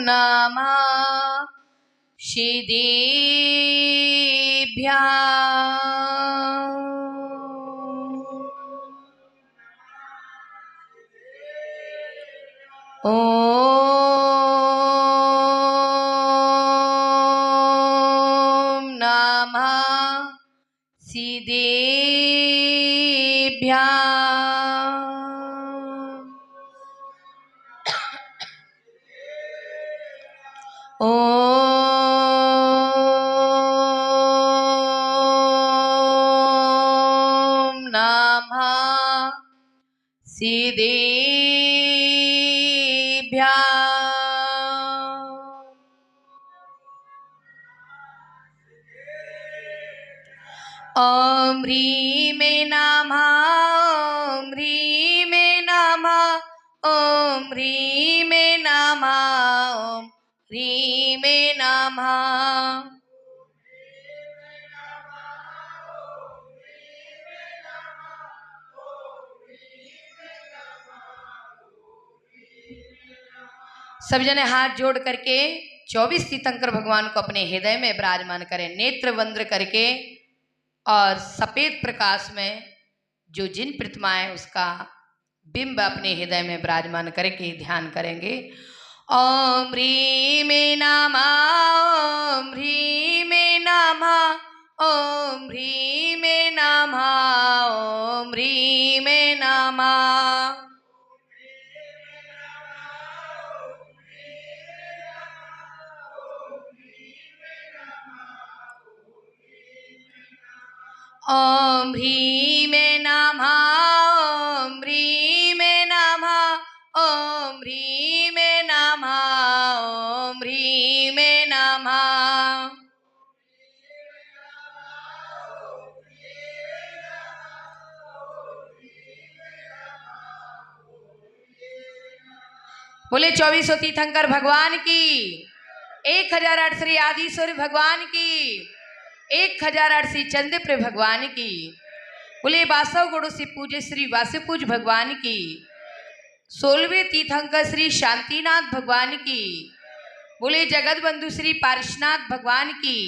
नमः सिद्धेभ्याम्। ॐ नमः सिद्धेभ्याम्। ॐ नमः सिद्धेभ्याम्। ॐ ह्रीं नमः ॐ ह्रीं नमः ॐ ह्रीं नमः ॐ ह्रीं नमः। सब जने हाथ जोड़ करके 24 तीर्थंकर भगवान को अपने हृदय में विराजमान करें, नेत्र बंद करके, और सफेद प्रकाश में जो जिन प्रतिमा है उसका बिंब अपने हृदय में विराजमान करके ध्यान करेंगे। ओम ह्रीं नमः ओम ह्रीं नमः ओम ह्रीं नमः ओम ह्रीं नमः। ॐ ह्रीं नमः ॐ ह्रीं नमः ॐ ह्रीं नमः ॐ ह्रीं नमः। बोले 24 तीर्थंकर भगवान की, 1008 श्री आदिश्वर भगवान की, 1008 श्री चंद्रप्र भगवान की। बोले 22 गुणों से पूजे श्री वासुपूज भगवान की, 16वें तीर्थंकर श्री शांतिनाथ भगवान की। बोले जगत बंधु श्री पार्श्वनाथ भगवान की,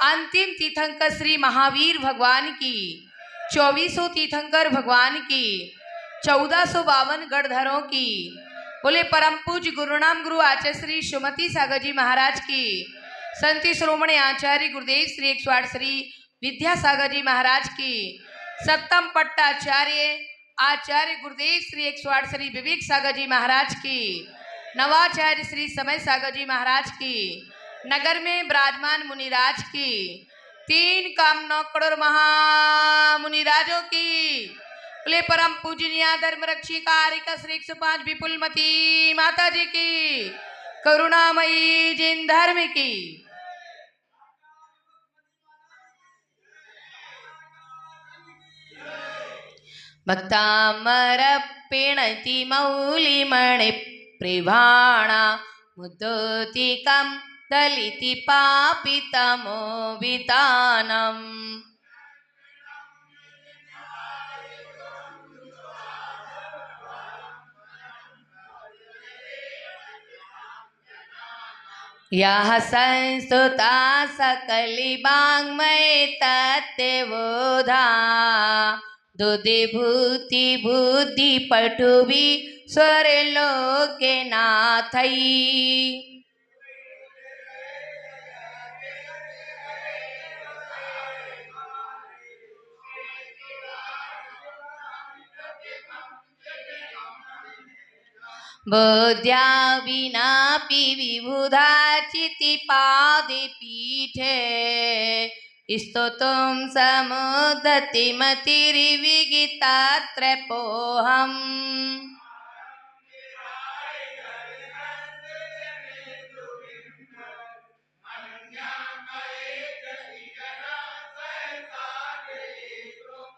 अंतिम तीर्थंकर श्री महावीर भगवान की, 24 तीर्थंकर भगवान की, 1452 गढ़धरों की। बोले परम पूज्य गुरुनाम गुरु आचार्य श्री सुमति सागर जी महाराज की, संत श्रोमणी आचार्य गुरुदेव श्री 108 श्री विद्यासागर जी महाराज की, सप्तम पट्टाचार्य आचार्य गुरुदेव श्री 108 श्री विवेक सागर जी महाराज की, नवाचार्य श्री समय सागर जी महाराज की, नगर में विराजमान मुनिराज की, 3 काम 9 करोड़ महामुनिराजों की। बोले परम पूजनीय धर्म रक्षी कारिका श्री 105 विपुलमती माता जी की, करुणामयी जिन धर्म की। भक्तामरप्येणति मौलिमणि प्रिभाणा मुदोतिकं दलिति पापितमो वितानम्। यः संस्तुता सकलि वाङ्मय तत्त्वबोधा दुदिभूति बुद्धि पटुवि स्वर्लोके नाथै। बुद्ध्या विनापि विबुधा चितिपादे पीठे स्तोतुं समुदति मतिर्विगितात्रपोऽहम्।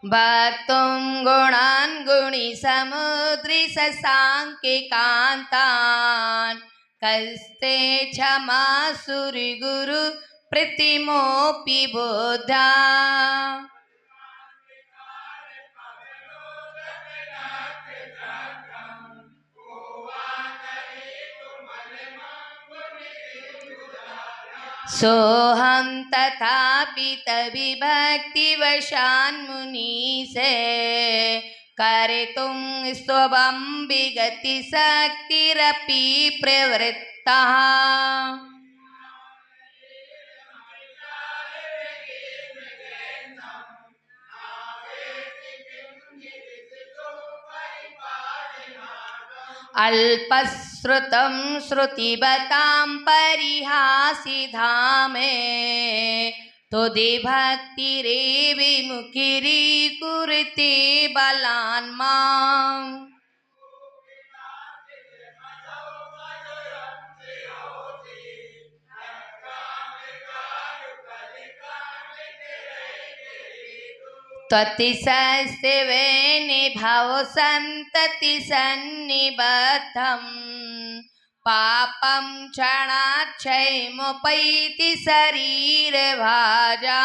वक्तुं गुणान् गुणिसमुद्रि शशाङ्के कान्तान् कस्ते क्षमा सुरगुरु प्रतिमोऽपि बुद्धा। सोहम तथापि तविभक्तिवशान्मुनि से करे तुम स्वभं विगति शक्तिरपि प्रवृत्ता। अल्पश्रुतं श्रुतिबतां परिहासिधामे तुदि भक्तिरेविमुखिरी कुरुते बलान्माम्। त्वतिशस्ते निभव संतति सन्निबद्धं पापं क्षणाक्षयमुपैति शरीर भाजा।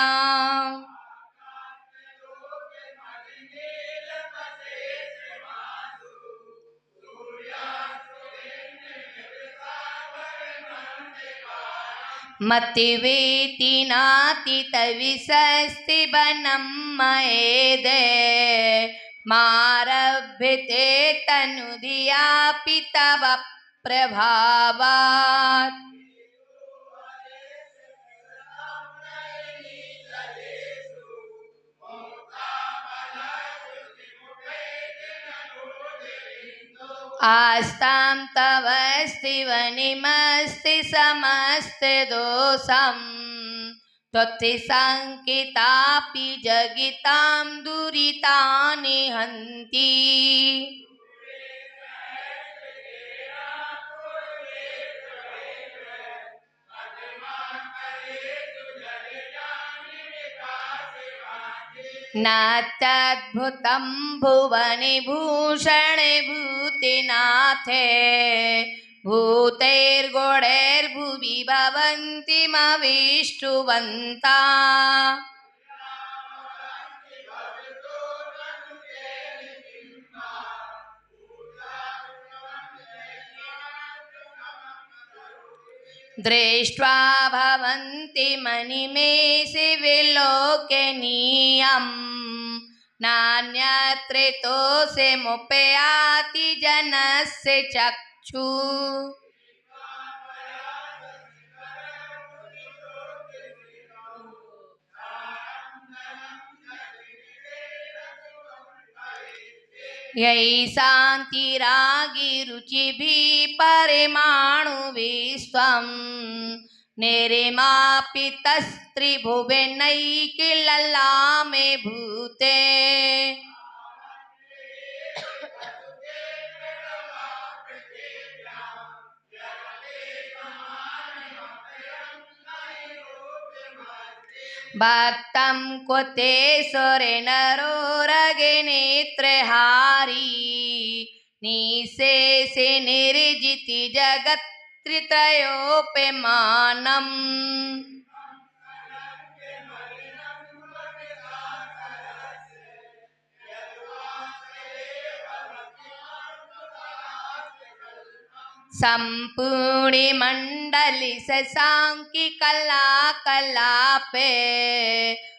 मतिवेति नाति तविशस्ति वनं मयेदे मारभ्यते तनुधियापि तव प्रभावात्। आस्तां तवस्ति वनिमस्ति समस्ते दोषं त्वत्संकितापि जगितां दुरितानि हन्ति। नात्यद्भुतं भुवने भूषणे भूतिनाथे भूतैर्गुणैर्भुवि भवन्तिमविष्टुवन्ता। दृष्ट्वा भवन्ति मनिमेषि विलोकनीयम् नान्यत्रेतोषे मुपयाति जनस्य चक्षु। यही शान्तिरागिरुचिभिः परमाणु विश्वं निरिमापितस्त्रिभुवनैकिललामे भूते। भक्तं कुते सुरेनरोरगनेत्रहारी निशेषे निर्जिति जगत्त्रयोप्यमानम्। संपूर्णे मंडली शशांकी कला कलापे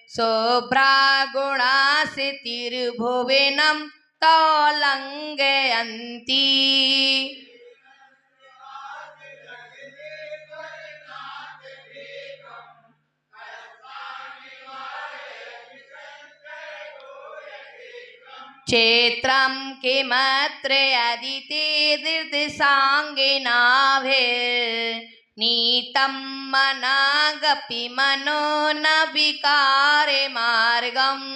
शोभ्रागुणासि तिरुभुवनं तौलंघयन्ति। क्षेत्रं किमत्र अदिते दीर्घसाङ्गिनाभिर्नीतं मनागपि मनो न विकारे मार्गम्।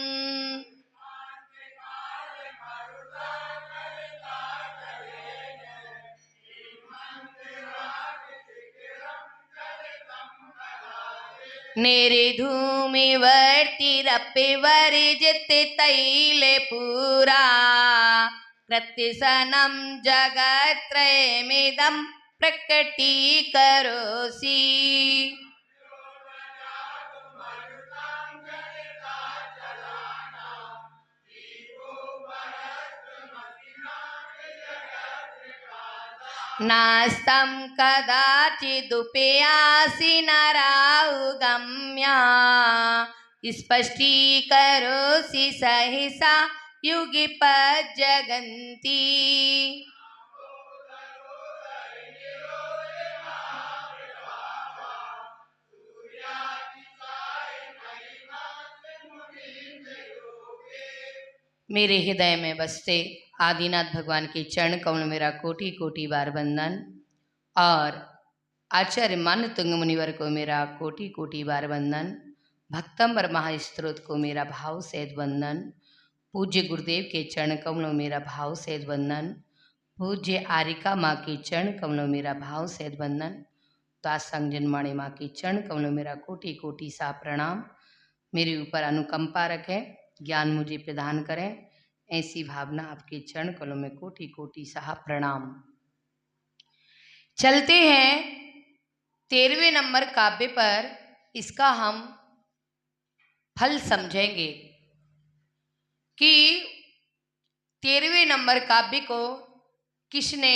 निर्धूमिवर्तिरपि वर्जिते तैले पुरा कृत्स्नं जगत्त्रयमिदं प्रकटीकरोषि। नास्तं कदाचिदुपयासि नराउगम्या स्पष्टीकरोसि सहसा युगिपज्जगन्ति। मेरे हृदय में बसते आदिनाथ भगवान के चरण कमल मेरा कोटि कोटि बार वंदन, और आचार्य मान्य तुंग मुनिवर को मेरा कोटि कोटि बार वंदन, भक्तंबर महास्त्रोत को मेरा भाव सहित वंदन, पूज्य गुरुदेव के चरण कमलों मेरा भाव सहित वंदन, पूज्य आरिका माँ के चरण कमलों मेरा भाव सहित वंदन, दासंग जन्माणी माँ के चरण कमलों मेरा कोटि कोटि सा प्रणाम। मेरे ऊपर अनुकंपा रखें, ज्ञान मुझे प्रदान करें, ऐसी भावना आपके चरण कमलों में कोटि कोटि सा प्रणाम। चलते हैं 13वें नंबर काव्य पर, इसका हम फल समझेंगे कि 13वें नंबर काव्य को किसने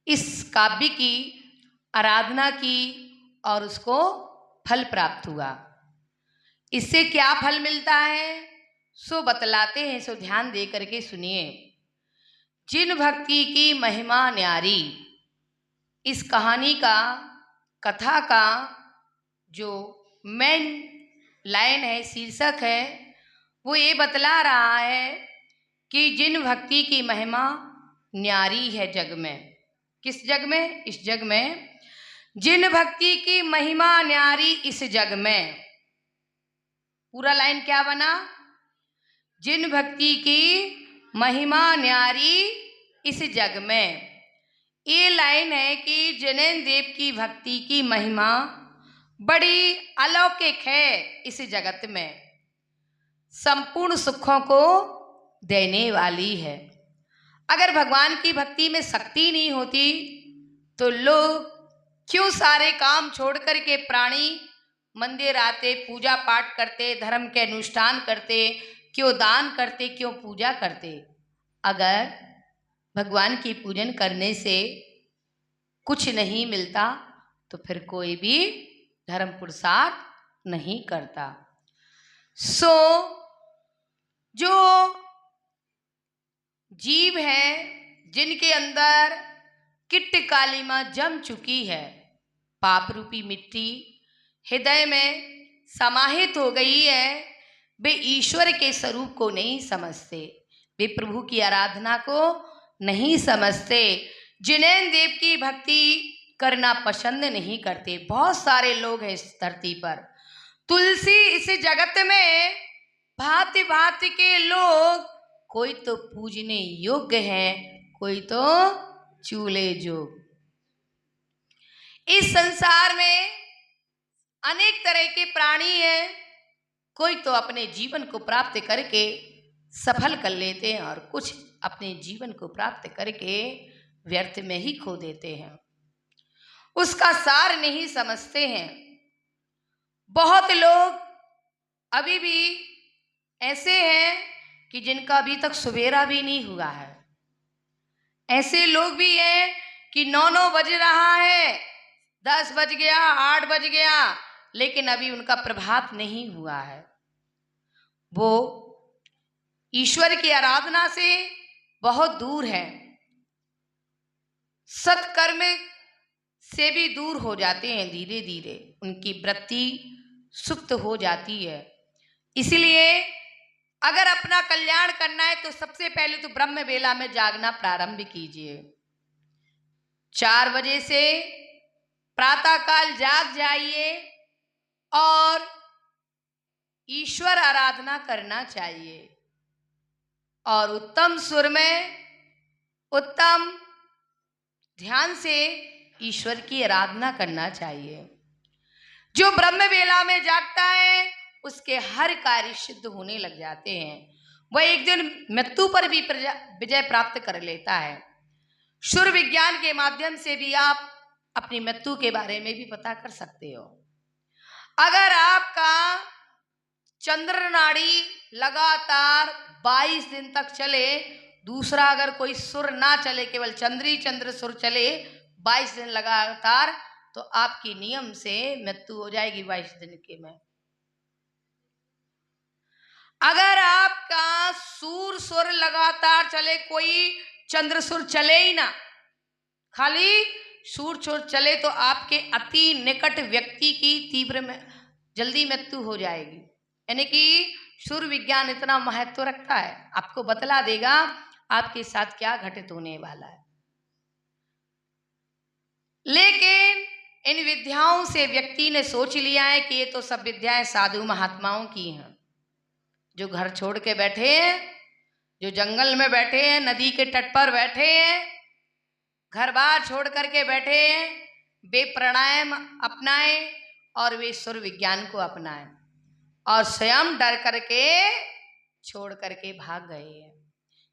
इस काव्य की आराधना की और उसको फल प्राप्त हुआ, इससे क्या फल मिलता है सो बतलाते हैं, सो ध्यान दे करके सुनिए। जिन भक्ति की महिमा न्यारी, इस कहानी का, कथा का जो मेन लाइन है, शीर्षक है, वो ये बतला रहा है कि जिन भक्ति की महिमा न्यारी है जग में। किस जग में? इस जग में। जिन भक्ति की महिमा न्यारी इस जग में, पूरा लाइन क्या बना? जिन भक्ति की महिमा न्यारी इस जग में। ये लाइन है कि जैनब देव की भक्ति की महिमा बड़ी अलौकिक है, इस जगत में संपूर्ण सुखों को देने वाली है। अगर भगवान की भक्ति में शक्ति नहीं होती तो लोग क्यों सारे काम छोड़ कर के प्राणी मंदिर आते, पूजा पाठ करते, धर्म के अनुष्ठान करते, क्यों दान करते, क्यों पूजा करते? अगर भगवान की पूजन करने से कुछ नहीं मिलता तो फिर कोई भी धर्म पुरुषार्थ नहीं करता। सो जो जीव है जिनके अंदर किट्ट कालिमा जम चुकी है, पाप रूपी मिट्टी हृदय में समाहित हो गई है, वे ईश्वर के स्वरूप को नहीं समझते, वे प्रभु की आराधना को नहीं समझते, जिनेन्द्र देव की भक्ति करना पसंद नहीं करते। बहुत सारे लोग हैं इस धरती पर। तुलसी इस जगत में भांति भांति के लोग, कोई तो पूजने योग्य है, कोई तो चूल्हे जोग। इस संसार में अनेक तरह के प्राणी हैं, कोई तो अपने जीवन को प्राप्त करके सफल कर लेते हैं और कुछ अपने जीवन को प्राप्त करके व्यर्थ में ही खो देते हैं, उसका सार नहीं समझते हैं। बहुत लोग अभी भी ऐसे हैं कि जिनका अभी तक सवेरा भी नहीं हुआ है। ऐसे लोग भी हैं कि 9 बज रहा है, 10 बज गया, 8 बज गया, लेकिन अभी उनका प्रभात नहीं हुआ है। वो ईश्वर की आराधना से बहुत दूर है, सत्कर्म से भी दूर हो जाते हैं। धीरे धीरे उनकी वृत्ति सुप्त हो जाती है। इसलिए अगर अपना कल्याण करना है तो सबसे पहले तो ब्रह्म वेला में जागना प्रारंभ कीजिए। 4 बजे से प्रातः काल जाग जाइए और ईश्वर आराधना करना चाहिए, और उत्तम सुर में उत्तम ध्यान से ईश्वर की आराधना करना चाहिए। जो ब्रह्म वेला में जागता है उसके हर कार्य सिद्ध होने लग जाते हैं। वह एक दिन मृत्यु पर भी विजय प्राप्त कर लेता है। शुर विज्ञान के माध्यम से भी आप अपनी मृत्यु के बारे में भी पता कर सकते हो। अगर आपका चंद्र नाड़ी लगातार 22 दिन तक चले, दूसरा अगर कोई सुर ना चले, केवल चंद्री चंद्र सुर चले 22 दिन लगातार, तो आपकी नियम से मृत्यु हो जाएगी 22 दिन के में। अगर आपका सूर सुर लगातार चले, कोई चंद्र सुर चले ही ना, खाली सूर सुर चले, तो आपके अति निकट व्यक्ति की तीव्र में जल्दी मृत्यु हो जाएगी। यानी कि सुर विज्ञान इतना महत्व रखता है, आपको बतला देगा आपके साथ क्या घटित होने वाला है। लेकिन इन विद्याओं से व्यक्ति ने सोच लिया है कि ये तो सब विद्याएं साधु महात्माओं की हैं, जो घर छोड़ के बैठे हैं, जो जंगल में बैठे हैं, नदी के तट पर बैठे हैं, घर बार छोड़ करके बैठे हैं, वे प्राणायाम अपनाएं और वे सुर विज्ञान को अपनाएं, और स्वयं डर करके छोड़ करके भाग गए हैं।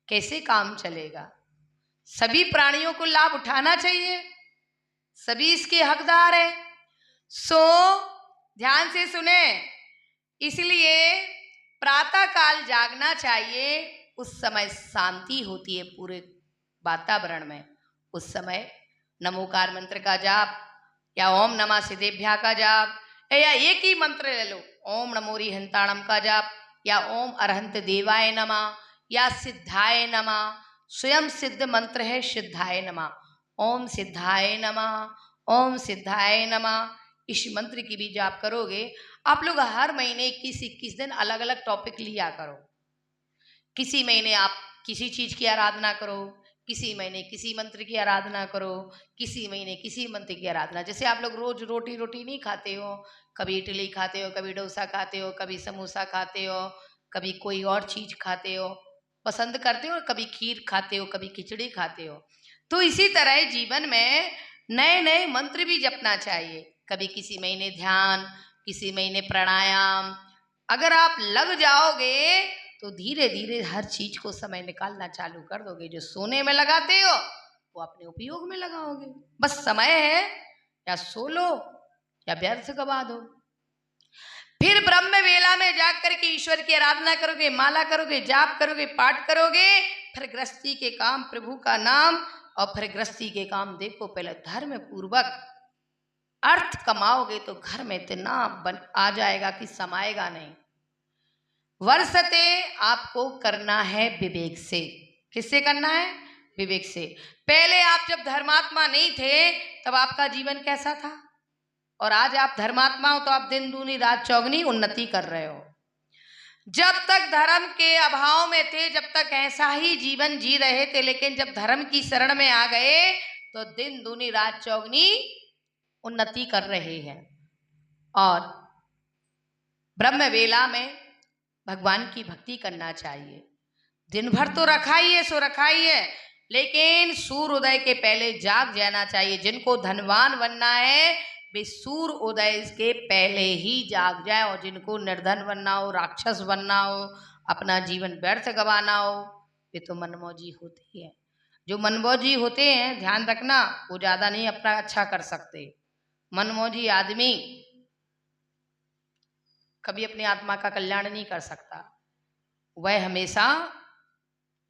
कैसे काम चलेगा? सभी प्राणियों को लाभ उठाना चाहिए, सभी इसके हकदार हैं। सो ध्यान से सुने, इसलिए प्रातः काल जागना चाहिए। उस समय शांति होती है पूरे वातावरण में। उस समय नमोकार मंत्र का जाप या ओम नमः सिद्धेभ्या का जाप, या एक ही मंत्र ले लो, ओम नमो रिहंताणम का जाप, या ओम अरहंत देवाय नमः, या सिद्धाय नमः। स्वयं सिद्ध मंत्र है सिद्धाय नमः, ओम सिद्धाय नमः, ओम सिद्धाय नमः। इस मंत्र की भी जाप करोगे आप लोग। हर महीने 21-21 दिन अलग अलग टॉपिक लिया करो। किसी महीने आप किसी चीज की आराधना करो, किसी महीने किसी मंत्र की आराधना करो, किसी महीने किसी मंत्र की आराधना। जैसे आप लोग रोज रोटी नहीं खाते हो, कभी इडली खाते हो, कभी डोसा खाते हो, कभी समोसा खाते हो, कभी कोई और चीज खाते हो, पसंद करते हो, कभी खीर खाते हो, कभी खिचड़ी खाते हो। तो इसी तरह जीवन में नए नए मंत्र भी जपना चाहिए। कभी किसी महीने ध्यान, किसी महीने प्राणायाम। अगर आप लग जाओगे तो धीरे धीरे हर चीज को समय निकालना चालू कर दोगे। जो सोने में लगाते हो वो अपने उपयोग में लगाओगे। बस समय है, या सो लो या व्यर्थ गवा दो। फिर ब्रह्म वेला में जाग करके ईश्वर की आराधना करोगे, माला करोगे, जाप करोगे, पाठ करोगे। फिर गृहस्थी के काम, प्रभु का नाम, और फिर गृहस्थी के काम देखो, पहले धर्म पूर्वक अर्थ कमाओगे तो घर में इतना आ जाएगा कि समाएगा नहीं। वर्षते आपको करना है विवेक से। किससे करना है? विवेक से। पहले आप जब धर्मात्मा नहीं थे तब आपका जीवन कैसा था, और आज आप धर्मात्मा हो तो आप दिन दूनी रात चौगनी उन्नति कर रहे हो। जब तक धर्म के अभाव में थे, जब तक ऐसा ही जीवन जी रहे थे, लेकिन जब धर्म की शरण में आ गए तो दिन दूनी रात चौगनी उन्नति कर रहे हैं। और ब्रह्म वेला में भगवान की भक्ति करना चाहिए। दिन भर तो रखा ही है, सो रखा ही है, लेकिन सूर्य उदय के पहले जाग जाना चाहिए। जिनको धनवान बनना है वे सूर्य उदय के पहले ही जाग जाए, और जिनको निर्धन बनना हो, राक्षस बनना हो, अपना जीवन व्यर्थ गंवाना हो, वे तो मनमौजी होते ही हैं। जो मनमौजी होते हैं, ध्यान रखना, वो ज्यादा नहीं अपना अच्छा कर सकते। मनमौजी आदमी कभी अपनी आत्मा का कल्याण नहीं कर सकता। वह हमेशा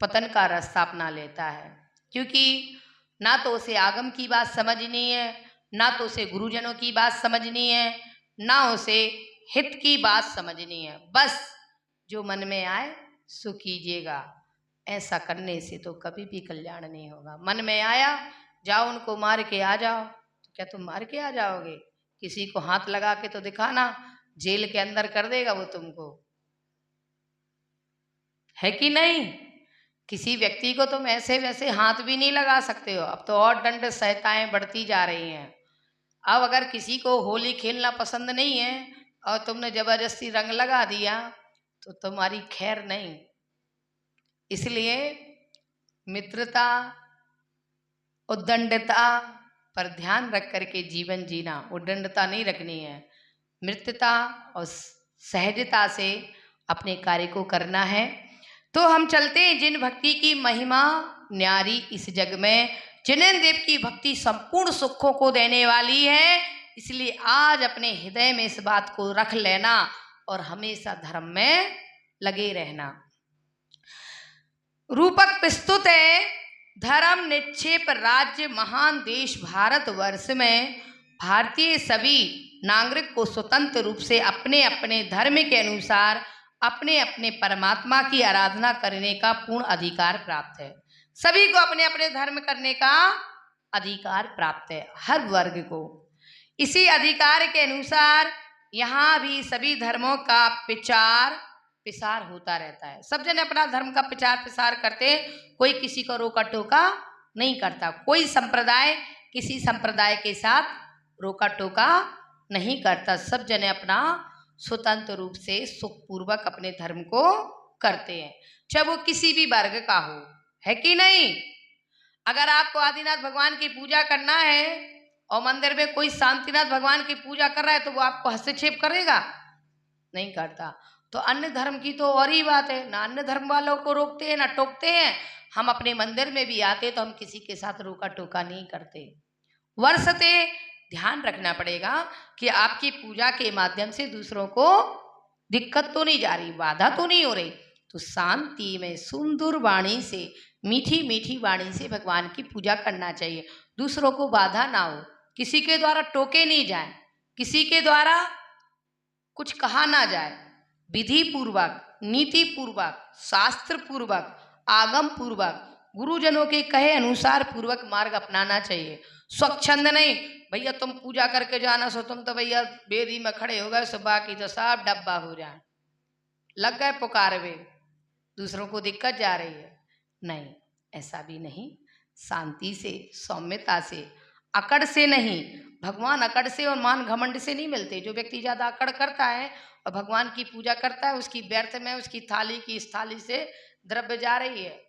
पतन का रास्ता अपना लेता है, क्योंकि ना तो उसे आगम की बात समझनी है, ना तो उसे गुरुजनों की बात समझनी है, ना उसे हित की बात समझनी है। बस जो मन में आए सो कीजिएगा। ऐसा करने से तो कभी भी कल्याण नहीं होगा। मन में आया, जाओ उनको मार के आ जाओ। तो क्या तुम मार के आ जाओगे? किसी को हाथ लगा के तो दिखाना, जेल के अंदर कर देगा वो तुमको, है कि नहीं? किसी व्यक्ति को तुम ऐसे वैसे हाथ भी नहीं लगा सकते हो। अब तो और दंड संहिताएं बढ़ती जा रही हैं। अब अगर किसी को होली खेलना पसंद नहीं है और तुमने जबरदस्ती रंग लगा दिया तो तुम्हारी खैर नहीं। इसलिए मित्रता, उद्दंडता पर ध्यान रख करके जीवन जीना। उद्दंडता नहीं रखनी है, मित्रता और सहजता से अपने कार्य को करना है। तो हम चलते हैं। जिन भक्ति की महिमा न्यारी इस जग में, जिनेन देव की भक्ति संपूर्ण सुखों को देने वाली है। इसलिए आज अपने हृदय में इस बात को रख लेना और हमेशा धर्म में लगे रहना। रूपक प्रस्तुत है। धर्म निक्षेप राज्य महान देश भारतवर्ष में भारतीय सभी नागरिक को स्वतंत्र रूप से अपने अपने धर्म के अनुसार अपने अपने परमात्मा की आराधना करने का पूर्ण अधिकार प्राप्त है। सभी को अपने अपने धर्म करने का अधिकार प्राप्त है, हर वर्ग को। इसी अधिकार के अनुसार यहाँ भी सभी धर्मों का प्रचार प्रसार होता रहता है। सब जन अपना धर्म का प्रचार प्रसार करते हैं, कोई किसी को रोका टोका नहीं करता। कोई संप्रदाय किसी संप्रदाय के साथ रोका टोका नहीं करता। सब जने अपना स्वतंत्र रूप से सुखपूर्वक अपने धर्म को करते हैं, चाहे वो किसी भी वर्ग का हो, है कि नहीं। अगर आपको आदिनाथ भगवान की पूजा करना है और मंदिर में कोई शांतिनाथ भगवान की पूजा कर रहा है तो वो आपको हस्तक्षेप करेगा? नहीं करता। तो अन्य धर्म की तो और ही बात है, ना अन्य धर्म वालों को रोकते हैं ना टोकते हैं। हम अपने मंदिर में भी आते तो हम किसी के साथ रोका टोका नहीं करते। वर्षते ध्यान रखना पड़ेगा कि आपकी पूजा के माध्यम से दूसरों को दिक्कत तो नहीं जा रही, बाधा तो नहीं हो रही। तो शांति में सुंदर वाणी से, मीठी मीठी वाणी से भगवान की पूजा करना चाहिए। दूसरों को बाधा ना हो, किसी के द्वारा टोके नहीं जाए, किसी के द्वारा कुछ कहा ना जाए। विधि पूर्वक, नीति पूर्वक, शास्त्र पूर्वक, आगम पूर्वक, गुरुजनों के कहे अनुसार पूर्वक मार्ग अपनाना चाहिए। स्वच्छंद नहीं, भैया तुम पूजा करके जाना सो तुम तो भैया बेदी में खड़े हो गए, सुबह की तो सब डब्बा हो जाए, लग गए पुकार वे, दूसरों को दिक्कत जा रही है। नहीं, ऐसा भी नहीं। शांति से, सौम्यता से, अकड़ से नहीं। भगवान अकड़ से और मान घमंड से नहीं मिलते। जो व्यक्ति ज्यादा अकड़ करता है और भगवान की पूजा करता है, उसकी व्यर्थ में उसकी थाली की इस थाली से द्रव्य जा रही है,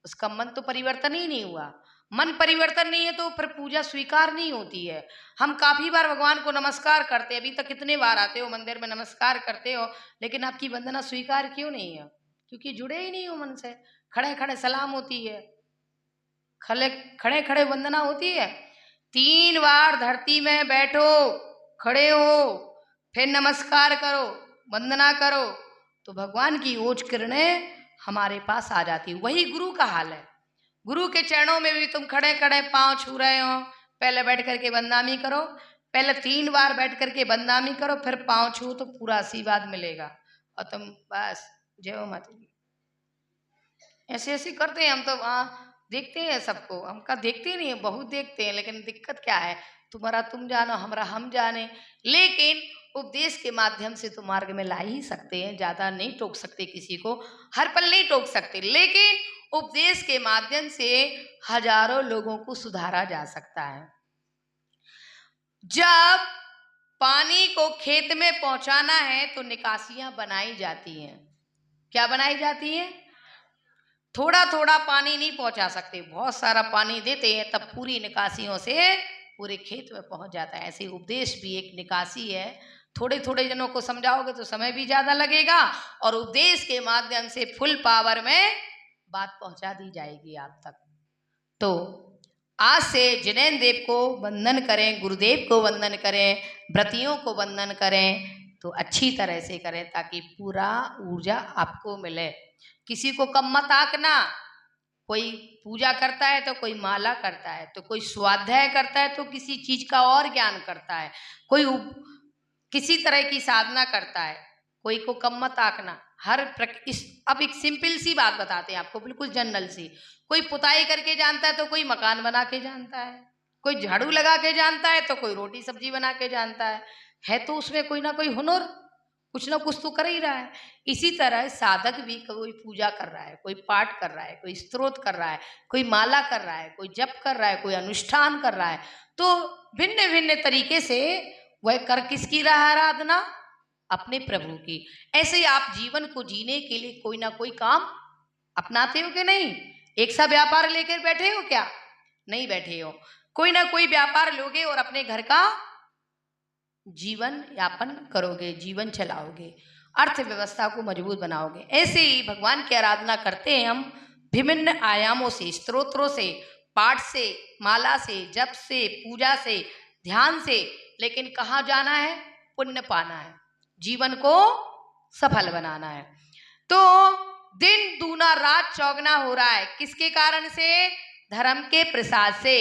उसका मन तो परिवर्तन ही नहीं हुआ। मन परिवर्तन नहीं है तो फिर पूजा स्वीकार नहीं होती है। हम काफी बार भगवान को नमस्कार करते हैं, अभी तक कितने बार आते हो मंदिर में नमस्कार करते हो, लेकिन आपकी वंदना स्वीकार क्यों नहीं है? क्योंकि जुड़े ही नहीं हो मन से। खड़े खड़े सलाम होती है, खड़े खड़े वंदना होती है। 3 बार धरती में बैठो, खड़े हो, फिर नमस्कार करो, वंदना करो, तो भगवान की ओज किरणें हमारे पास आ जाती। वही गुरु का हाल है। गुरु के चरणों में भी तुम खड़े खड़े पांव छू रहे हो, पहले बैठ करके बंदामी करो, पहले 3 बार बैठ करके बंदामी करो, फिर पांव छू तो पूरा आशीर्वाद मिलेगा। और तुम बस जय माता दी ऐसे ऐसे करते हैं। हम तो देखते हैं सबको, हम का देखते नहीं है, बहुत देखते हैं, लेकिन दिक्कत क्या है, तुम्हारा तुम जानो, हमारा हम जाने। लेकिन उपदेश के माध्यम से तो मार्ग में ला ही सकते हैं, ज्यादा नहीं टोक सकते, किसी को हर पल नहीं टोक सकते, लेकिन उपदेश के माध्यम से हजारों लोगों को सुधारा जा सकता है। जब पानी को खेत में पहुंचाना है तो निकासियां बनाई जाती हैं। क्या बनाई जाती है? थोड़ा थोड़ा पानी नहीं पहुंचा सकते, बहुत सारा पानी देते हैं तब पूरी निकासियों से पूरे खेत में पहुंच जाता है। ऐसे उपदेश भी एक निकासी है। थोड़े थोड़े जनों को समझाओगे तो समय भी ज्यादा लगेगा, और उपदेश के माध्यम से फुल पावर में बात पहुंचा दी जाएगी आप तक। तो आज से जिनेंद्र देव को वंदन करें, गुरुदेव को वंदन करें, व्रतियों को वंदन करें, तो अच्छी तरह से करें ताकि पूरा ऊर्जा आपको मिले। किसी को कम मत आंकना। कोई पूजा करता है तो कोई माला करता है, तो कोई स्वाध्याय करता है, तो किसी चीज का और ज्ञान करता है, कोई किसी तरह की साधना करता है। कोई को कम मत आंकना। अब एक सिंपल सी बात बताते हैं आपको, बिल्कुल जनरल सी। कोई पुताई करके जानता है तो कोई मकान बना के जानता है, कोई झाड़ू लगा के जानता है तो कोई रोटी सब्जी बना के जानता है तो उसमें कोई ना कोई हुनर, कुछ ना कुछ तो कर ही रहा है। इसी तरह साधक भी कोई पूजा कर रहा है, कोई पाठ कर रहा है, कोई स्तोत्र कर रहा है, कोई माला कर रहा है, कोई जप कर रहा है, कोई अनुष्ठान कर रहा है, तो भिन्न भिन्न तरीके से वह कर किसकी रहा आराधना? अपने प्रभु की। ऐसे ही आप जीवन को जीने के लिए कोई ना कोई काम अपनाते हो कि नहीं? एक सा व्यापार लेकर बैठे हो क्या? नहीं बैठे हो। कोई ना कोई व्यापार लोगे और अपने घर का जीवन यापन करोगे, जीवन चलाओगे, अर्थव्यवस्था को मजबूत बनाओगे। ऐसे ही भगवान की आराधना करते हैं हम विभिन्न आयामों से, स्तोत्रों से, पाठ से, माला से, जप से, पूजा से, ध्यान से। लेकिन कहाँ जाना है? पुण्य पाना है, जीवन को सफल बनाना है। तो दिन दूना रात चौगना हो रहा है। किसके कारण से? धर्म के प्रसाद से।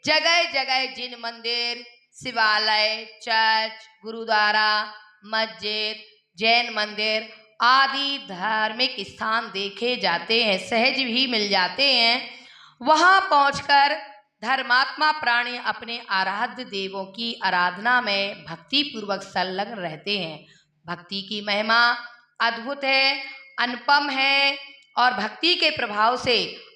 जगह जगह जिन मंदिर, शिवालय, चर्च, गुरुद्वारा, मस्जिद, जैन मंदिर आदि धार्मिक स्थान देखे जाते हैं, सहज भी मिल जाते हैं, वहां पहुंचकर धर्मात्मा प्राणी अपने आराध्य देवों की आराधना में भक्ति पूर्वक संलग्न रहते हैं। भक्ति की महिमा अद्भुत है, अनुपम है और भक्ति के प्रभाव से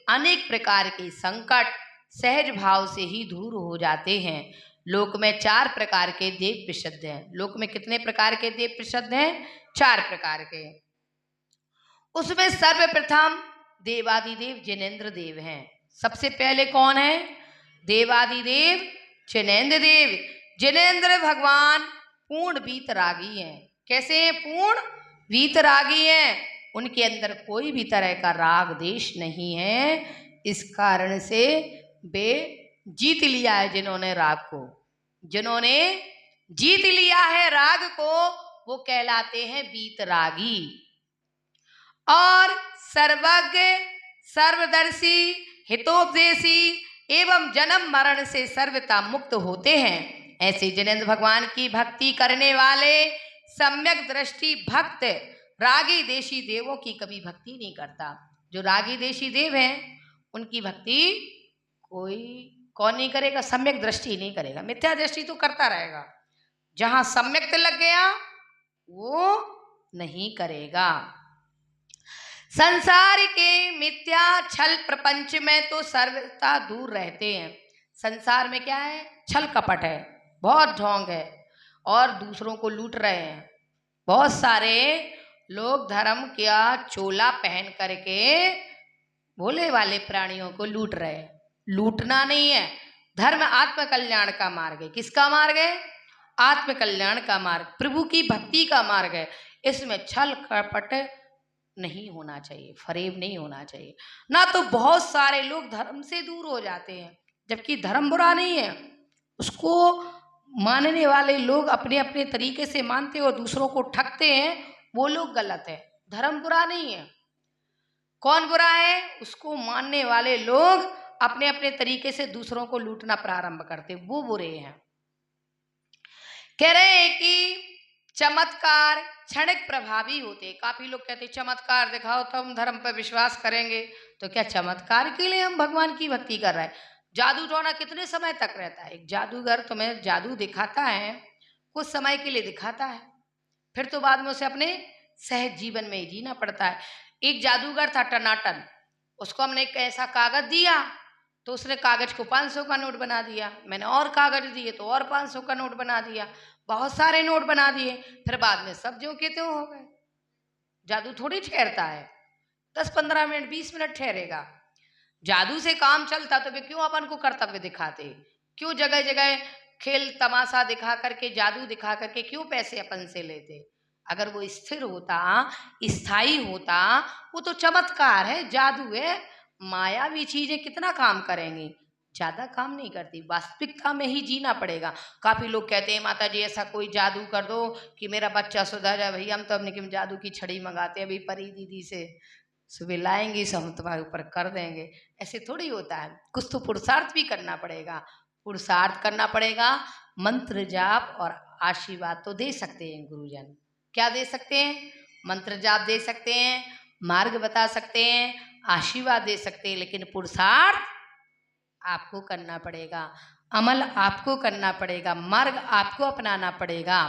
अनेक प्रकार के संकट सहज भाव से ही दूर हो जाते हैं। लोक में 4 प्रकार के देव प्रसिद्ध हैं। लोक में कितने प्रकार के देव प्रसिद्ध हैं? 4 प्रकार के। उसमें सर्वप्रथम देवादिदेव जिनेंद्र देव हैं। सबसे पहले कौन है? देवादिदेव जिनेंद्र देव। जिनेंद्र भगवान पूर्ण वीतरागी हैं। कैसे हैं? पूर्ण वीतरागी हैं। उनके अंदर कोई भी तरह का राग देश नहीं है। इस कारण से वे जीत लिया है जिन्होंने राग को, जिन्होंने जीत लिया है राग को, वो कहलाते हैं वीतरागी। और सर्वज्ञ, सर्वदर्शी, हितोपदेशी एवं जन्म मरण से सर्वथा मुक्त होते हैं। ऐसे जिनेंद्र भगवान की भक्ति करने वाले सम्यक दृष्टि भक्त रागी देशी देवों की कभी भक्ति नहीं करता। जो रागी देशी देव हैं उनकी भक्ति कोई कौन नहीं करेगा? सम्यक दृष्टि नहीं करेगा, मिथ्या दृष्टि तो करता रहेगा। जहां सम्यक लग गया वो नहीं करेगा। संसार के मिथ्या छल प्रपंच में तो सर्वथा दूर रहते हैं। संसार में क्या है? छल कपट है, बहुत ढोंग है और दूसरों को लूट रहे हैं। बहुत सारे लोग धर्म का चोला पहन करके भोले वाले प्राणियों को लूट रहे हैं। लूटना नहीं है, धर्म आत्म कल्याण का मार्ग है। किसका मार्ग है? आत्म कल्याण का मार्ग, प्रभु की भक्ति का मार्ग है। इसमें छल कपट नहीं होना चाहिए, फरेब नहीं होना चाहिए। ना तो बहुत सारे लोग धर्म से दूर हो जाते हैं, जबकि धर्म बुरा नहीं है, उसको मानने वाले लोग अपने अपने तरीके से मानते हैं और दूसरों को ठगते हैं, वो लोग गलत है। धर्म बुरा नहीं है। कौन बुरा है? उसको मानने वाले लोग अपने अपने तरीके से दूसरों को लूटना प्रारंभ करते, वो बुरे हैं। कह रहे हैं कि चमत्कार क्षणिक प्रभावी होते। काफी लोग कहते चमत्कार दिखाओ तो हम धर्म पर विश्वास करेंगे। तो क्या चमत्कार के लिए हम भगवान की भक्ति कर रहे हैं? जादू टोना कितने समय तक रहता है? एक जादूगर तुम्हें जादू दिखाता है, कुछ समय के लिए दिखाता है, फिर तो बाद में उसे अपने सहज जीवन में ही जीना पड़ता है। एक जादूगर था टनाटन, उसको हमने एक ऐसा कागज दिया तो उसने कागज को 500 का नोट बना दिया। मैंने और कागज दिए तो और 500 का नोट बना दिया, बहुत सारे नोट बना दिए, फिर बाद में सब ज्यों के त्यों हो गए। जादू थोड़ी ठहरता है, 10-15 मिनट 20 मिनट ठहरेगा। जादू से काम चलता तो वे क्यों अपन को कर्तव्य दिखाते? क्यों जगह जगह खेल तमाशा दिखा करके, जादू दिखा करके क्यों पैसे अपन से लेते? अगर वो स्थिर होता, स्थायी होता, वो तो चमत्कार है, जादू है। मायावी चीजें कितना काम करेंगी? ज्यादा काम नहीं करती। वास्तविकता में ही जीना पड़ेगा। काफी लोग कहते हैं माता जी ऐसा कोई जादू कर दो कि मेरा बच्चा सुधर जाए। भैया हम तो अपने जादू की छड़ी मंगाते हैं, अभी परी दीदी से सुबह लाएंगी, सब हम तुम्हारे ऊपर कर देंगे। ऐसे थोड़ी होता है, कुछ तो पुरुषार्थ भी करना पड़ेगा। पुरुषार्थ करना पड़ेगा। मंत्र जाप और आशीर्वाद तो दे सकते हैं गुरुजन। क्या दे सकते हैं? मंत्र जाप दे सकते हैं, मार्ग बता सकते हैं, आशीर्वाद दे सकते हैं, लेकिन पुरुषार्थ आपको करना पड़ेगा, अमल आपको करना पड़ेगा, मार्ग आपको अपनाना पड़ेगा।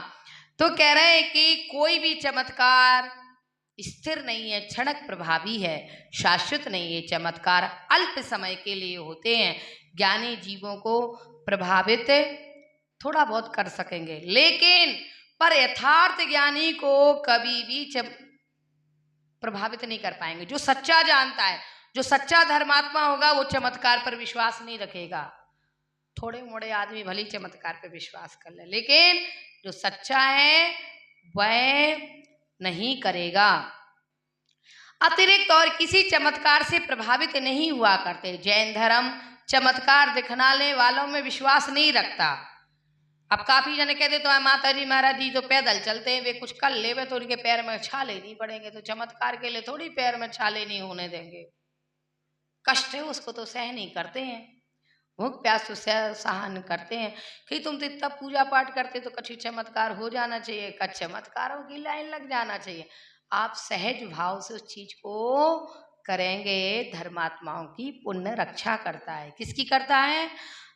तो कह रहे हैं कि कोई भी चमत्कार स्थिर नहीं है, क्षणिक प्रभावी है, शाश्वत नहीं है। चमत्कार अल्प समय के लिए होते हैं। ज्ञानी जीवों को प्रभावित थोड़ा बहुत कर सकेंगे, लेकिन पर यथार्थ ज्ञानी को कभी भी प्रभावित नहीं कर पाएंगे। जो सच्चा जानता है, जो सच्चा धर्मात्मा होगा, वो चमत्कार पर विश्वास नहीं रखेगा। थोड़े मोड़े आदमी भले चमत्कार पर विश्वास कर ले, लेकिन जो सच्चा है वह नहीं करेगा। अतिरिक्त और किसी चमत्कार से प्रभावित नहीं हुआ करते। जैन धर्म चमत्कार दिखलाने वालों में विश्वास नहीं रखता। अब काफी जने कहते तो माता जी महाराज जी जो पैदल चलते हैं वे कुछ कर ले वे तो उनके पैर में छाले नहीं पड़ेंगे, तो चमत्कार के लिए थोड़ी पैर में छाले नहीं होने देंगे। कष्ट है उसको तो सहन ही करते हैं, भूख प्यास तो सहन करते हैं कि तुम तो इतना पूजा पाठ करते तो कछु चमत्कार हो जाना चाहिए, कच्छ चमत्कारों की लाइन लग जाना चाहिए। आप सहज भाव से उस चीज को करेंगे, धर्मात्माओं की पुण्य रक्षा करता है। किसकी करता है?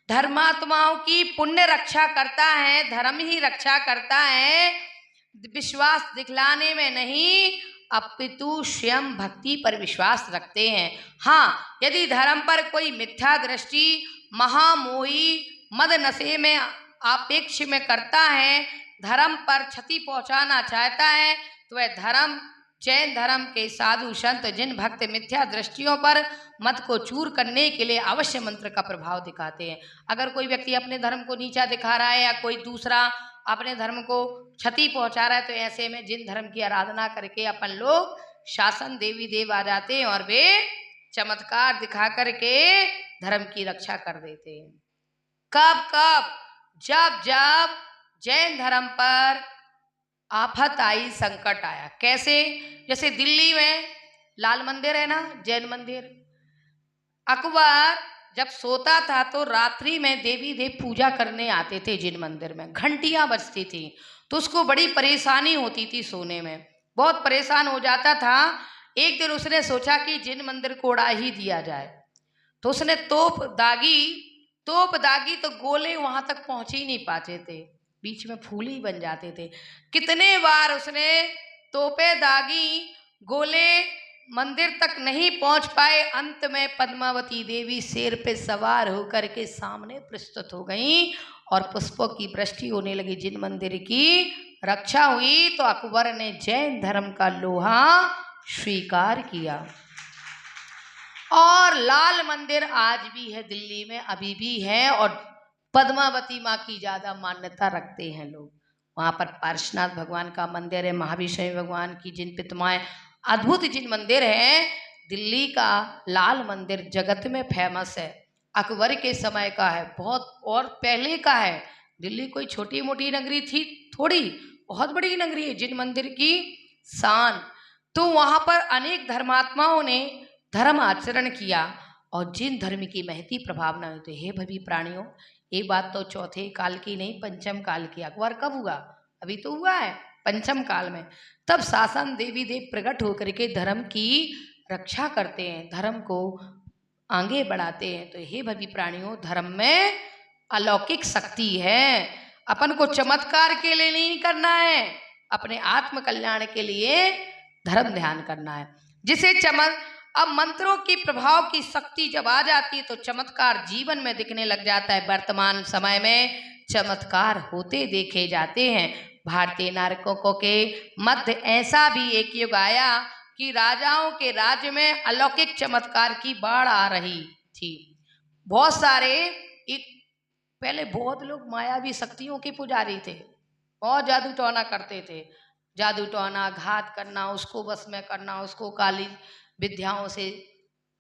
धर्मात्माओं की पुण्य रक्षा करता है, धर्म ही रक्षा करता है। विश्वास दिखलाने में नहीं अपितु स्वयं भक्ति पर विश्वास रखते हैं। हाँ, यदि धर्म पर कोई मिथ्या दृष्टि महामोही मद नशे में आपेक्ष में करता है, धर्म पर क्षति पहुंचाना चाहता है, तो वह धर्म जैन धर्म के साधु संत जिन भक्त मिथ्या दृष्टियों पर मत को चूर करने के लिए अवश्य मंत्र का प्रभाव दिखाते हैं। अगर कोई व्यक्ति अपने धर्म को नीचा दिखा रहा है या कोई दूसरा अपने धर्म को क्षति पहुंचा रहा है, तो ऐसे में जिन धर्म की आराधना करके अपन लोग शासन देवी देव आ जाते हैं और वे चमत्कार दिखा करके धर्म की रक्षा कर देते हैं। कब कब? जब जब जैन धर्म पर आफत आई, संकट आया। कैसे? जैसे दिल्ली में लाल मंदिर है ना, जैन मंदिर, अकबर जब सोता था तो रात्रि में देवी देव पूजा करने आते थे जिन मंदिर में, घंटियां बजती थी, तो उसको बड़ी परेशानी होती थी सोने में, बहुत परेशान हो जाता था। एक दिन उसने सोचा कि जिन मंदिर को उड़ा ही दिया जाए, तो उसने तोप दागी तो गोले वहां तक पहुंच ही नहीं पाते थे, बीच में फूल ही बन जाते थे। कितने बार उसने तोपे दागी, गोले मंदिर तक नहीं पहुंच पाए। अंत में पद्मावती देवी शेर पे सवार होकर के सामने प्रस्तुत हो गई और पुष्पों की वृष्टि होने लगी। जिन मंदिर की रक्षा हुई तो अकबर ने जैन धर्म का लोहा स्वीकार किया। और लाल मंदिर आज भी है दिल्ली में, अभी भी है, और पद्मावती माँ की ज्यादा मान्यता रखते हैं लोग। वहां पर पार्श्वनाथ भगवान का मंदिर है, महाविष्णु भगवान की जिन प्रतिमाएं, अद्भुत जिन मंदिर हैं। दिल्ली का लाल मंदिर जगत में फेमस है, अकबर के समय का है, बहुत और पहले का है। दिल्ली कोई छोटी मोटी नगरी थी थोड़ी, बहुत बड़ी नगरी है जिन मंदिर की शान। तो वहां पर अनेक धर्मात्माओं ने धर्म आचरण किया और जिन धर्म की महती प्रभावना होती है। हे भवी प्राणियों, ये बात तो चौथे काल की नहीं, पंचम काल की। अकबर कब हुआ? अभी तो हुआ है पंचम काल में। तब शासन देवी देव प्रकट होकर के धर्म की रक्षा करते हैं, धर्म को आगे बढ़ाते हैं। तो हे भवी प्राणियों, धर्म में अलौकिक शक्ति है। अपन को चमत्कार के लिए नहीं करना है, अपने आत्म कल्याण के लिए धर्म ध्यान करना है। जिसे अब मंत्रों की प्रभाव की शक्ति जब आ जाती है तो चमत्कार जीवन में दिखने लग जाता है। वर्तमान समय में चमत्कार होते देखे जाते हैं। भारतीय नारकों के मध्य ऐसा भी एक युग आया कि राजाओं के राज्य में अलौकिक चमत्कार की बाढ़ आ रही थी। बहुत सारे पहले बहुत लोग मायावी शक्तियों के पुजारी थे और जादू टोना करते थे। जादू टोना, घात करना, उसको बस में करना, उसको काली विद्याओं से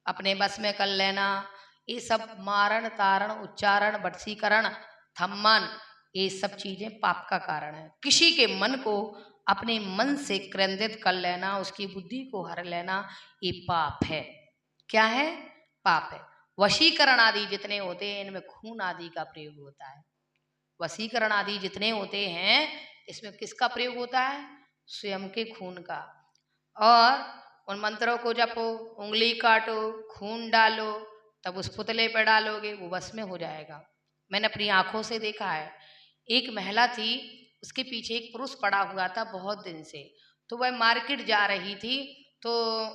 अपने बस में कर लेना, ये सब मारण तारण उच्चारण वशीकरण थम्मन, ये सब चीजें पाप का कारण है। किसी के मन को अपने मन से केंद्रित कर लेना, उसकी बुद्धि को हर लेना, ये पाप है। क्या है? पाप है। वशीकरण आदि जितने होते हैं इनमें खून आदि का प्रयोग होता है। वशीकरण आदि जितने होते हैं इसमें किसका प्रयोग होता है? स्वयं के खून का। और उन मंत्रों को जपो, उंगली काटो, खून डालो, तब उस पुतले पर डालोगे, वो बस में हो जाएगा। मैंने अपनी आंखों से देखा है। एक महिला थी, उसके पीछे एक पुरुष पड़ा हुआ था बहुत दिन से, तो वह मार्केट जा रही थी तो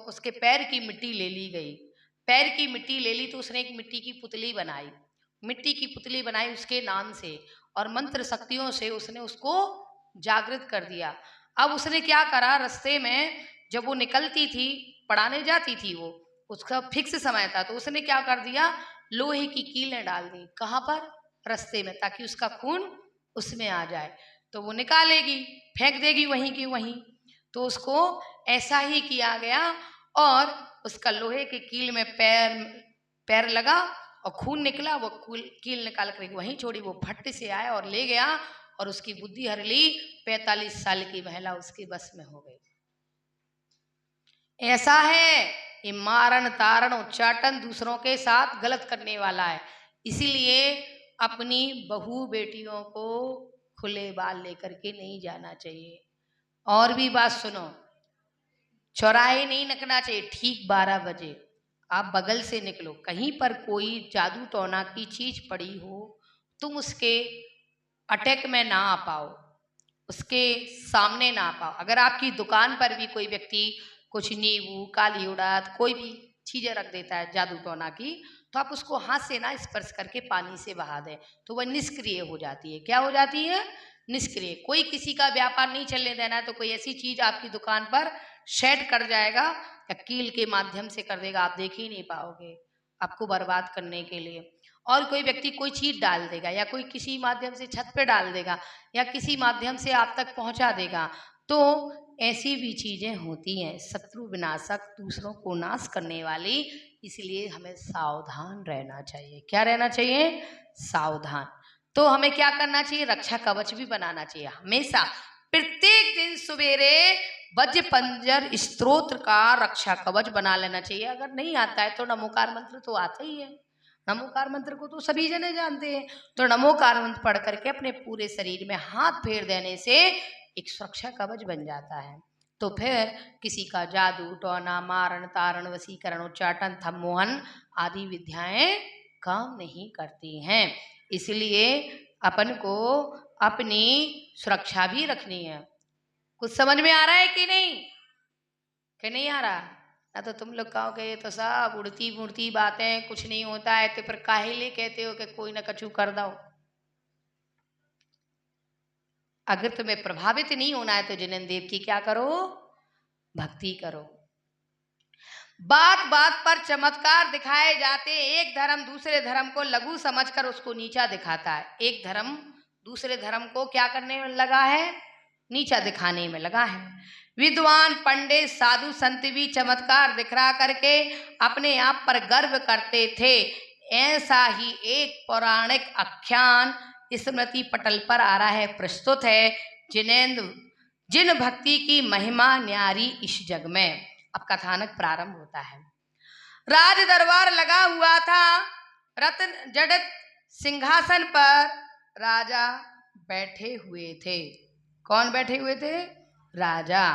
उसके पैर की मिट्टी ले ली गई। पैर की मिट्टी ले ली तो उसने एक मिट्टी की पुतली बनाई, मिट्टी की पुतली बनाई उसके नाम से, और मंत्र शक्तियों से उसने उसको जागृत कर दिया। अब उसने क्या करा, रास्ते में जब वो निकलती थी, पढ़ाने जाती थी, वो उसका फिक्स समय था, तो उसने क्या कर दिया, लोहे की कीलें डाल दी। कहाँ पर? रास्ते में, ताकि उसका खून उसमें आ जाए तो वो निकालेगी, फेंक देगी वहीं की वहीं। तो उसको ऐसा ही किया गया और उसका लोहे के कील में पैर लगा और खून निकला, वो कील निकाल कर वहीं छोड़ी, वो फट से आया और ले गया और उसकी बुद्धि हर ली। 45 साल की महिला उसके बस में हो गई। ऐसा है ये मारण तारण उच्चाटन दूसरों के साथ गलत करने वाला है। इसीलिए अपनी बहू बेटियों को खुले बाल लेकर के नहीं जाना चाहिए। और भी बात सुनो, चौराहे नहीं निकलना चाहिए ठीक 12 बजे। आप बगल से निकलो, कहीं पर कोई जादू टोना की चीज पड़ी हो, तुम उसके अटैक में ना आ पाओ, उसके सामने ना आ पाओ। अगर आपकी दुकान पर भी कोई व्यक्ति कुछ नींबू, काली उड़द, कोई भी चीजें रख देता है जादू टोना की, तो आप उसको हाथ से ना स्पर्श करके पानी से बहा दें, तो वह निष्क्रिय हो जाती है। क्या हो जाती है? निष्क्रिय। कोई किसी का व्यापार नहीं चलने देना है तो कोई ऐसी चीज आपकी दुकान पर सेट कर जाएगा या कील के माध्यम से कर देगा, आप देख ही नहीं पाओगे, आपको बर्बाद करने के लिए। और कोई व्यक्ति कोई चीज डाल देगा या कोई किसी माध्यम से छत पे डाल देगा या किसी माध्यम से आप तक पहुंचा देगा, तो ऐसी भी चीजें होती हैं शत्रु विनाशक, दूसरों को नाश करने वाली। इसलिए हमें सावधान रहना चाहिए। क्या रहना चाहिए? सावधान। तो हमें क्या करना चाहिए? रक्षा कवच भी बनाना चाहिए। हमेशा प्रत्येक दिन सवेरे वज्र पंजर स्तोत्र का रक्षा कवच बना लेना चाहिए। अगर नहीं आता है तो नमोकार मंत्र तो आता ही है, नमोकार मंत्र को तो सभी जने जानते हैं। तो नमोकार मंत्र पढ़ करके अपने पूरे शरीर में हाथ फेर देने से एक सुरक्षा कवच बन जाता है। तो फिर किसी का जादू टोना, मारण तारण, वशीकरण, उच्चाटन, थम्मोहन आदि विद्याएं काम नहीं करती हैं। इसलिए अपन को अपनी सुरक्षा भी रखनी है। कुछ समझ में आ रहा है कि नहीं? कि नहीं आ रहा? ना तो तुम लोग कहोगे ये तो सब उड़ती मुड़ती बातें, कुछ नहीं होता है, तो फिर काहे लिए कहते हो कि कोई ना कछु कर दो। अगर तुम्हें प्रभावित नहीं होना है तो जिनेंद्र देव की क्या करो? भक्ति करो। बात बात पर चमत्कार दिखाए जाते। एक धर्म दूसरे धर्म को लघु समझकर उसको नीचा दिखाता है। एक धर्म दूसरे धर्म को क्या करने में लगा है? नीचा दिखाने में लगा है। विद्वान पंडित साधु संत भी चमत्कार दिखला करके अपने आप पर गर्व करते थे। ऐसा ही एक पौराणिक आख्यान स्मृति पटल पर आ रहा है, प्रस्तुत है। जिनेंद्र, जिन भक्ति की महिमा न्यारी इस जग में। अब कथानक प्रारंभ होता है। राज दरबार लगा हुआ था। रत्न जड़ित सिंहासन पर राजा बैठे हुए थे। कौन बैठे हुए थे? राजा।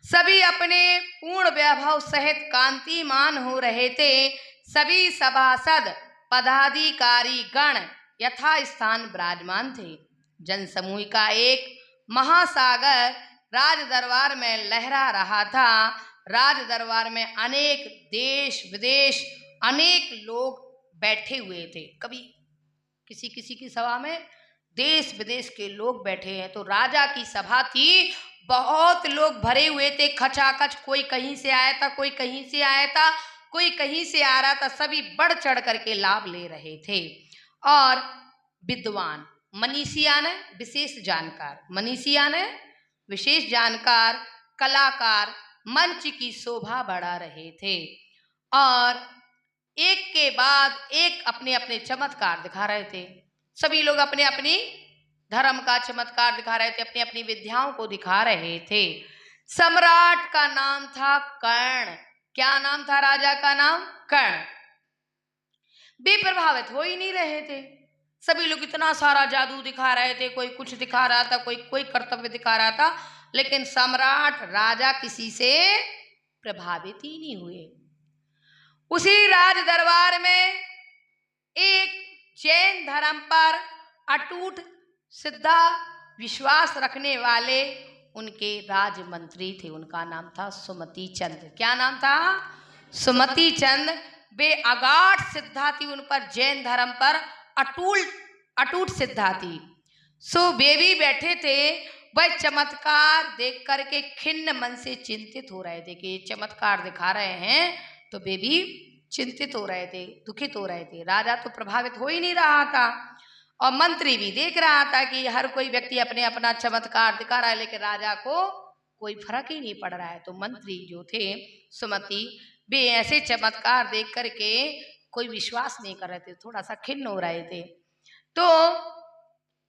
सभी अपने पूर्ण वैभव सहित कांतिमान हो रहे थे। सभी सभासद पदाधिकारी गण यथा स्थान विराजमान थे। जनसमूह का एक महासागर राज दरबार में लहरा रहा था। राज दरबार में अनेक देश विदेश अनेक लोग बैठे हुए थे। कभी किसी किसी की सभा में देश विदेश के लोग बैठे हैं। तो राजा की सभा थी, बहुत लोग भरे हुए थे खचाखच। कोई कहीं से आया था, कोई कहीं से आया था, कोई कहीं से आ रहा था। सभी बढ़ चढ़ करके लाभ ले रहे थे। और विद्वान मनीषिया ने विशेष जानकार, मनीषिया ने विशेष जानकार, कलाकार मंच की शोभा बढ़ा रहे थे और एक के बाद एक अपने अपने चमत्कार दिखा रहे थे। सभी लोग अपने अपनी धर्म का चमत्कार दिखा रहे थे, अपनी अपनी विद्याओं को दिखा रहे थे। सम्राट का नाम था कर्ण। क्या नाम था राजा का? नाम कर्ण। वे प्रभावित हो ही नहीं रहे थे। सभी लोग इतना सारा जादू दिखा रहे थे, कोई कुछ दिखा रहा था, कोई कोई कर्तव्य दिखा रहा था, लेकिन सम्राट राजा किसी से प्रभावित ही नहीं हुए। उसी राज दरबार में एक जैन धर्म पर अटूट श्रद्धा विश्वास रखने वाले उनके राजमंत्री थे। उनका नाम था सुमति चंद। क्या नाम था? सुमति चंद। वे अगाध श्रद्धा थी उन पर, जैन धर्म पर अटूट श्रद्धा थी। सो वे भी बैठे थे। वह चमत्कार देख करके खिन्न मन से चिंतित हो रहे थे कि ये चमत्कार दिखा रहे हैं, तो वे भी चिंतित हो रहे थे, दुखित हो रहे थे। राजा तो प्रभावित हो ही नहीं रहा था और मंत्री भी देख रहा था कि हर कोई व्यक्ति अपने अपना चमत्कार दिखा रहा है, लेकिन राजा को कोई फर्क ही नहीं पड़ रहा है। तो मंत्री जो थे सुमति, वे ऐसे चमत्कार देख करके कोई विश्वास नहीं कर रहे थे, थोड़ा सा खिन्न हो रहे थे। तो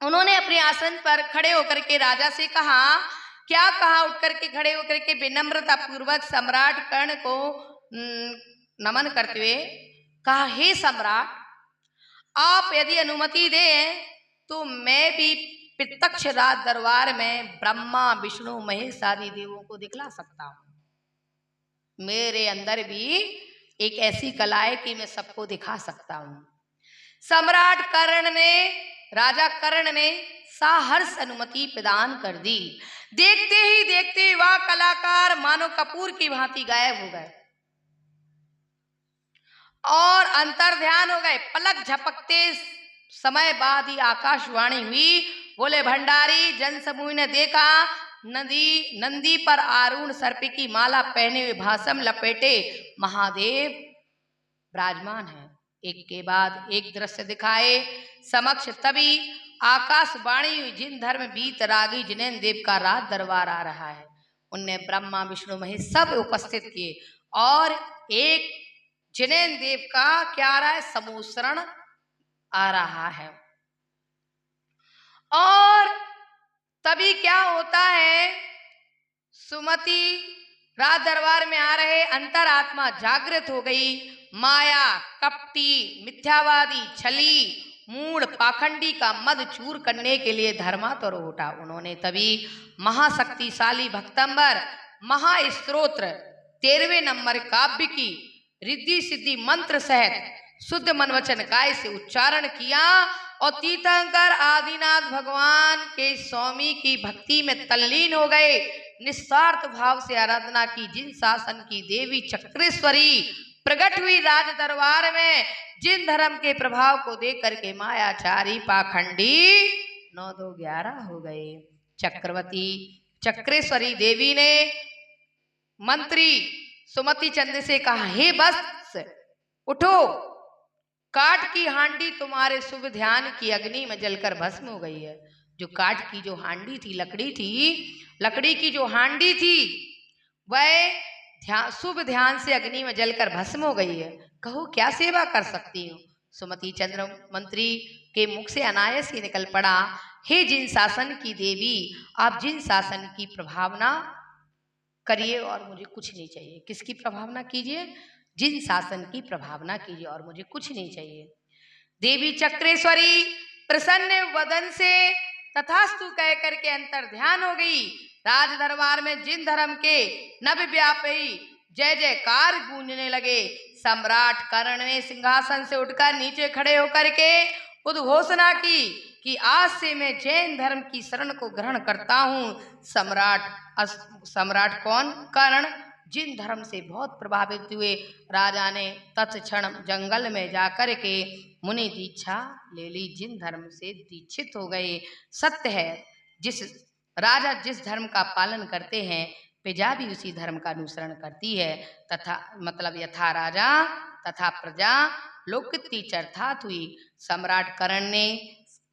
उन्होंने अपने आसन पर खड़े होकर के राजा से कहा, क्या कहा, उठ करके खड़े होकर के विनम्रता पूर्वक सम्राट कर्ण को नमन करते हुए कहा, हे सम्राट, आप यदि अनुमति दें तो मैं भी प्रत्यक्ष राज दरबार में ब्रह्मा विष्णु महेश आदि देवों को दिखला सकता हूं। मेरे अंदर भी एक ऐसी कला है कि मैं सबको दिखा सकता हूं। सम्राट कर्ण ने, राजा कर्ण ने साहर्ष अनुमति प्रदान कर दी। देखते ही देखते वह कलाकार मानो कपूर की भांति गायब हो गए और अंतर ध्यान हो गए। पलक झपकते समय बाद ही आकाशवाणी हुई, बोले भंडारी, जनसमूह ने देखा नंदी पर आरूढ़ सर्प की माला पहने हुए भासम लपेटे महादेव विराजमान है। एक के बाद एक दृश्य दिखाए समक्ष। तभी आकाशवाणी हुई, जिन धर्म बीत रागी जिनेन्द्र देव का राज दरबार आ रहा है। उनने ब्रह्मा विष्णु महेश सब उपस्थित किए और एक जिनेन्द्र देव का क्या आ रहा है, समूसरण आ रहा है। और तभी क्या होता है, सुमति राज दरबार में आ रहे अंतरात्मा जागृत हो गई। माया, कपटी, मिथ्यावादी, छली, मूढ़, पाखंडी का मद चूर करने के लिए धर्मात्मा उठा। उन्होंने तभी महाशक्तिशाली भक्तंबर महास्तोत्र 13वें नंबर काव्य की रिद्धि सिद्धि मंत्र सहित शुद्ध मनवचन काय से उच्चारण किया और तीर्थंकर आदिनाथ भगवान के स्वामी की भक्ति में तल्लीन हो गए। निस्वार्थ भाव से आराधना की। जिन शासन की देवी चक्रेश्वरी प्रकट हुई राज दरबार में, जिन धर्म के प्रभाव को देख करके मायाचारी पाखंडी 9 2 11 हो गए। चक्रवती चक्रेश्वरी देवी ने मंत्री सुमति चंद से कहा, हे बस उठो, काठ की हांडी तुम्हारे शुभ ध्यान की अग्नि में जलकर भस्म हो गई है। जो काठ की जो हांडी थी, लकड़ी की जो हांडी थी, वह शुभ ध्यान से अग्नि में जलकर भस्म हो गई है। कहो क्या सेवा कर सकती हूँ। सुमति चंद्र मंत्री के मुख से अनायास ही निकल पड़ा, हे जिन शासन की देवी, आप जिन शासन की प्रभावना करिए और मुझे कुछ नहीं चाहिए। किसकी प्रभावना कीजिए? जिन शासन की प्रभावना कीजिए और मुझे कुछ नहीं चाहिए। देवी चक्रेश्वरी प्रसन्न वदन से तथास्तु कह करके अंतर ध्यान हो गई। राज दरबार में जिन धर्म के नभ व्यापी जय जयकार गूंजने लगे। सम्राट कर्ण ने सिंहासन से उठकर नीचे खड़े होकर के उद्घोषणा की कि आज से मैं जैन धर्म की शरण को ग्रहण करता हूँ। सम्राट कौन? कर्ण। जिन धर्म से बहुत प्रभावित हुए राजा ने तत्क्षण जंगल में जाकर के मुनि दीक्षा ले ली। जिन धर्म से दीक्षित हो गए। सत्य है, जिस राजा जिस धर्म का पालन करते हैं, प्रजा भी उसी धर्म का अनुसरण करती है। तथा मतलब यथा राजा तथा प्रजा लोकति चरथात हुई। सम्राट कर्ण ने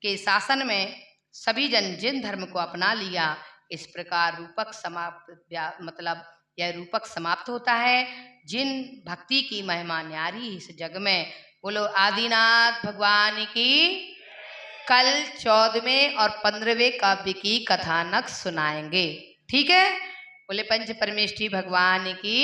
के शासन में सभी जन जिन धर्म को अपना लिया। इस प्रकार रूपक समाप्त यह रूपक समाप्त होता है। जिन भक्ति की महिमा न्यारी इस जग में। बोलो आदिनाथ भगवान की। कल 14वें और 15वें काव्य की कथानक सुनाएंगे, ठीक है। बोले पंच परमेष्ठी भगवान की।